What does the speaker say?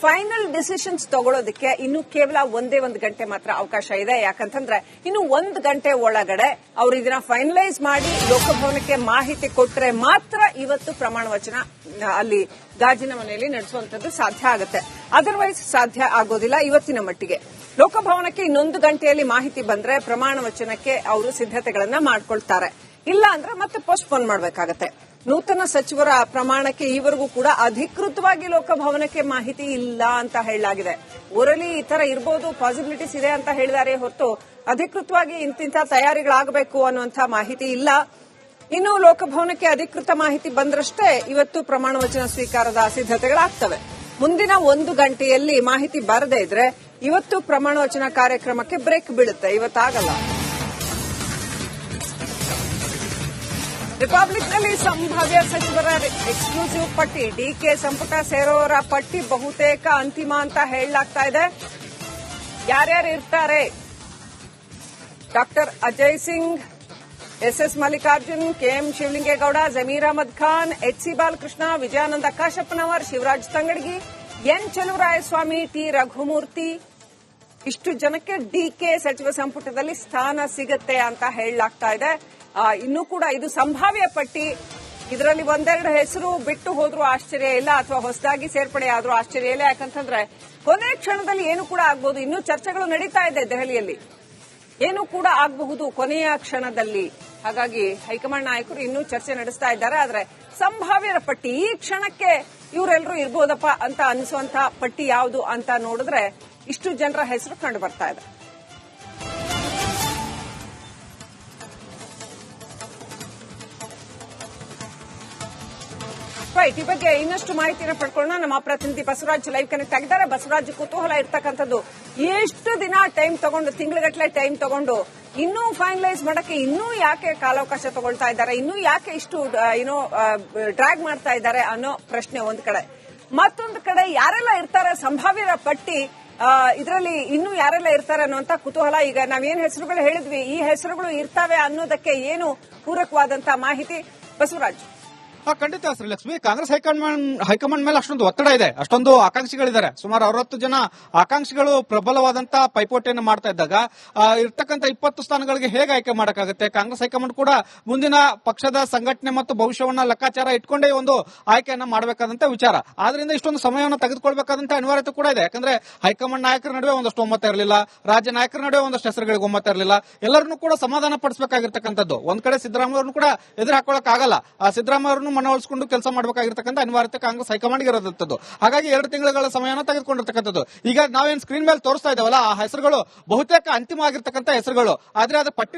Final decisions ತಗೊಳ್ಳೋದಕ್ಕೆ ಇನ್ನು ಕೇವಲ ಒಂದೇ ಒಂದು ಗಂಟೆ ಮಾತ್ರ ಅವಕಾಶ ಇದೆ. ಯಾಕಂತಂದ್ರೆ ಇನ್ನು 1 ಗಂಟೆ ಒಳಗಡೆ ಅವರು ಇದನ್ನ ಫೈನಲೈಸ್ ಮಾಡಿ ಲೋಕಭವನಕ್ಕೆ ಮಾಹಿತಿ ಕೊಟ್ಟರೆ ಮಾತ್ರ ಇವತ್ತು ಪ್ರಮಾಣ ವಚನ ಅಲ್ಲಿ ಗಾಜಿನ ಮನೆಯಲ್ಲಿ ನಡೆಸುವಂತದ್ದು ಸಾಧ್ಯ ಆಗುತ್ತೆ. ಅದರ್ವೈಸ್ ಸಾಧ್ಯ ಆಗೋದಿಲ್ಲ. ಇವತ್ತಿನ ಮಟ್ಟಿಗೆ ಲೋಕಭವನಕ್ಕೆ ಇನ್ನೊಂದು ಗಂಟೆಯಲ್ಲಿ ಮಾಹಿತಿ ಬಂದ್ರೆ ಪ್ರಮಾಣ ವಚನಕ್ಕೆ ಅವರು ಸಿದ್ಧತೆಗಳನ್ನ ಮಾಡ್ಕೊಳ್ತಾರೆ. ಇಲ್ಲ ಅಂದ್ರೆ ಮತ್ತೆ ಪೋಸ್ಟ್ಪೋನ್ ಮಾಡಬೇಕಾಗತ್ತೆ. ನೂತನ ಸಚಿವರ ಪ್ರಮಾಣಕ್ಕೆ ಈವರೆಗೂ ಕೂಡ ಅಧಿಕೃತವಾಗಿ ಲೋಕಭವನಕ್ಕೆ ಮಾಹಿತಿ ಇಲ್ಲ ಅಂತ ಹೇಳಲಾಗಿದೆ. ಊರಲ್ಲಿ ಈ ತರ ಇರಬಹುದು, ಪಾಸಿಬಿಲಿಟೀಸ್ ಇದೆ ಅಂತ ಹೇಳಿದ್ದಾರೆ ಹೊರತು ಅಧಿಕೃತವಾಗಿ ಇಂತಿಂಥ ತಯಾರಿಗಳಾಗಬೇಕು ಅನ್ನುವಂಥ ಮಾಹಿತಿ ಇಲ್ಲ. ಇನ್ನು ಲೋಕಭವನಕ್ಕೆ ಅಧಿಕೃತ ಮಾಹಿತಿ ಬಂದ್ರಷ್ಟೇ ಇವತ್ತು ಪ್ರಮಾಣ ವಚನ ಸ್ವೀಕಾರದ ಸಿದ್ಧತೆಗಳಾಗ್ತವೆ. ಮುಂದಿನ 1 ಗಂಟೆಯಲ್ಲಿ ಮಾಹಿತಿ ಬರದೇ ಇದ್ರೆ ಇವತ್ತು ಪ್ರಮಾಣ ವಚನ ಕಾರ್ಯಕ್ರಮಕ್ಕೆ ಬ್ರೇಕ್ ಬೀಳುತ್ತೆ. ಇವತ್ತಾಗಲ್ಲ. ರಿಪಬ್ಲಿಕ್ನಲ್ಲಿ ಸಂಭಾವ್ಯ ಸಚಿವರ ಎಕ್ಸ್ಕ್ಲೂಸಿವ್ ಪಟ್ಟಿ, ಡಿಕೆ ಸಂಪುಟ ಸೇರೋರ ಪಟ್ಟಿ ಬಹುತೇಕ ಅಂತಿಮ ಅಂತ ಹೇಳಲಾಗ್ತಾ ಇದೆ. ಯಾರ್ಯಾರು ಇರ್ತಾರೆ? Doctor Ajay Singh, S S Mallikarjun, K M Shivalingegowda, Zameer Ahmed Khan, H C Balakrishna, Vijayananda Kashappanavar, Shivaraj Tangadagi, N Cheluvarayaswamy, T Raghumurthy. ಇಷ್ಟು ಜನಕ್ಕೆ ಡಿಕೆ ಸಚಿವ ಸಂಪುಟದಲ್ಲಿ ಸ್ಥಾನ ಸಿಗುತ್ತೆ ಅಂತ ಹೇಳಲಾಗ್ತಾ ಇದೆ. ಇನ್ನೂ ಕೂಡ ಇದು ಸಂಭಾವ್ಯ ಪಟ್ಟಿ. ಇದರಲ್ಲಿ ಒಂದೆರಡು ಹೆಸರು ಬಿಟ್ಟು ಹೋದ್ರೂ ಆಶ್ಚರ್ಯ ಇಲ್ಲ, ಅಥವಾ ಹೊಸದಾಗಿ ಸೇರ್ಪಡೆ ಆದ್ರೂ ಆಶ್ಚರ್ಯ ಇಲ್ಲ. ಯಾಕಂತಂದ್ರೆ ಕೊನೆ ಕ್ಷಣದಲ್ಲಿ ಏನು ಕೂಡ ಆಗಬಹುದು. ಇನ್ನೂ ಚರ್ಚೆಗಳು ನಡೀತಾ ಇದೆ ದೆಹಲಿಯಲ್ಲಿ. ಏನು ಕೂಡ ಆಗಬಹುದು ಕೊನೆಯ ಕ್ಷಣದಲ್ಲಿ. ಹಾಗಾಗಿ ಹೈಕಮಾಂಡ್ ನಾಯಕರು ಇನ್ನೂ ಚರ್ಚೆ ನಡೆಸ್ತಾ ಇದ್ದಾರೆ. ಆದ್ರೆ ಸಂಭಾವ್ಯರ ಪಟ್ಟಿ, ಈ ಕ್ಷಣಕ್ಕೆ ಇವರೆಲ್ಲರೂ ಇರ್ಬೋದಪ್ಪ ಅಂತ ಅನಿಸುವಂತ ಪಟ್ಟಿ ಯಾವುದು ಅಂತ ನೋಡಿದ್ರೆ ಇಷ್ಟು ಜನರ ಹೆಸರು ಕಂಡು ಬರ್ತಾ ಇದೆ. ರೈಟ್, ಈ ಬಗ್ಗೆ ಇನ್ನಷ್ಟು ಮಾಹಿತಿಯನ್ನು ಪಡ್ಕೊಳ್ಳೋಣ. ನಮ್ಮ ಪ್ರತಿನಿಧಿ ಬಸವರಾಜ್ ಲೈವ್ ಕನೆಕ್ಟ್ ಆಗಿದ್ದಾರೆ. ಬಸವರಾಜ್, ಕುತೂಹಲ ಇರ್ತಕ್ಕಂಥದ್ದು, ಎಷ್ಟು ದಿನ ಟೈಮ್ ತಗೊಂಡು, ತಿಂಗಳಗಟ್ಟಲೆ ಟೈಮ್ ತಗೊಂಡು ಇನ್ನೂ ಫೈನಲೈಸ್ ಮಾಡಕ್ಕೆ ಇನ್ನೂ ಯಾಕೆ ಕಾಲಾವಕಾಶ ತಗೊಳ್ತಾ ಇದ್ದಾರೆ, ಇನ್ನೂ ಯಾಕೆ ಇಷ್ಟು ಡ್ರ್ಯಾಗ್ ಮಾಡ್ತಾ ಇದ್ದಾರೆ ಅನ್ನೋ ಪ್ರಶ್ನೆ ಒಂದ್ ಕಡೆ. ಮತ್ತೊಂದು ಕಡೆ ಯಾರೆಲ್ಲ ಇರ್ತಾರೆ ಸಂಭಾವ್ಯರ ಪಟ್ಟಿ, ಇದರಲ್ಲಿ ಇನ್ನೂ ಯಾರೆಲ್ಲ ಇರ್ತಾರೆ ಅನ್ನುವಂತ ಕುತೂಹಲ. ಈಗ ನಾವೇನ್ ಹೆಸರುಗಳು ಹೇಳಿದ್ವಿ, ಈ ಹೆಸರುಗಳು ಇರ್ತವೆ ಅನ್ನೋದಕ್ಕೆ ಏನು ಪೂರಕವಾದಂತ ಮಾಹಿತಿ ಬಸವರಾಜ್? ಖಂಡಿತ ಶ್ರೀಲಕ್ಷ್ಮಿ, ಕಾಂಗ್ರೆಸ್ ಹೈಕಮಾಂಡ್ ಮೇಲೆ ಅಷ್ಟೊಂದು ಒತ್ತಡ ಇದೆ, ಅಷ್ಟೊಂದು ಆಕಾಂಕ್ಷಿಗಳಿದ್ದಾರೆ. ಸುಮಾರು 60 ಜನ ಆಕಾಂಕ್ಷಿಗಳು ಪ್ರಬಲವಾದಂತ ಪೈಪೋಟಿಯನ್ನು ಮಾಡ್ತಾ ಇದ್ದಾಗ ಇರ್ತಕ್ಕಂಥ 20 ಸ್ಥಾನಗಳಿಗೆ ಹೇಗೆ ಆಯ್ಕೆ ಮಾಡಕ್ಕಾಗುತ್ತೆ? ಕಾಂಗ್ರೆಸ್ ಹೈಕಮಾಂಡ್ ಕೂಡ ಮುಂದಿನ ಪಕ್ಷದ ಸಂಘಟನೆ ಮತ್ತು ಭವಿಷ್ಯವನ್ನ ಲೆಕ್ಕಾಚಾರ ಇಟ್ಕೊಂಡೇ ಒಂದು ಆಯ್ಕೆಯನ್ನ ಮಾಡಬೇಕಾದಂತ ವಿಚಾರ. ಆದ್ರಿಂದ ಇಷ್ಟೊಂದು ಸಮಯವನ್ನು ತೆಗೆದುಕೊಳ್ಬೇಕಾದಂತ ಅನಿವಾರ್ಯತೆ ಕೂಡ ಇದೆ. ಯಾಕಂದ್ರೆ ಹೈಕಮಾಂಡ್ ನಾಯಕರ ನಡುವೆ ಒಂದಷ್ಟು ಒಮ್ಮತ ಇರಲಿಲ್ಲ, ರಾಜ್ಯ ನಾಯಕರ ನಡುವೆ ಒಂದಷ್ಟು ಹೆಸರುಗಳಿಗೆ ಒಮ್ಮತ ಇರಲಿಲ್ಲ. ಎಲ್ಲರನ್ನೂ ಕೂಡ ಸಮಾಧಾನ ಪಡಿಸಬೇಕಾಗಿರ್ತಕ್ಕಂಥದ್ದು. ಒಂದ್ ಕಡೆ ಸಿದ್ದರಾಮಯ್ಯ ಅವ್ರನ್ನು ಕೂಡ ಎದುರು ಹಾಕೊಳ್ಳಕ್ ಆಗಲ್ಲ. ಸಿದ್ದರಾಮಯ್ಯ ಅವರನ್ನು ಮನವೊಲಿಸಿಕೊಂಡು ಕೆಲಸ ಮಾಡಬೇಕಾಗಿರ್ತಕ್ಕಂಥ ಅನಿವಾರ್ಯತೆ ಕಾಂಗ್ರೆಸ್ ಹೈಕಮಾಂಡ್ಗೆ ಇರೋದಂತದ್ದು. ಹಾಗಾಗಿ 2 ತಿಂಗಳ ಸಮಯವನ್ನು ತೆಗೆದುಕೊಂಡಿರ್ತಕ್ಕಂಥದ್ದು. ಈಗ ನಾವೇನ್ ಸ್ಕ್ರೀನ್ ಮೇಲೆ ತೋರಿಸ್ತಾ ಇದ್ದಾವಲ್ಲ, ಆ ಹೆಸರುಗಳು ಬಹುತೇಕ ಅಂತಿಮ ಆಗಿರ್ತಕ್ಕಂಥ ಹೆಸರುಗಳು. ಆದ್ರೆ ಅದು ಪಟ್ಟಿ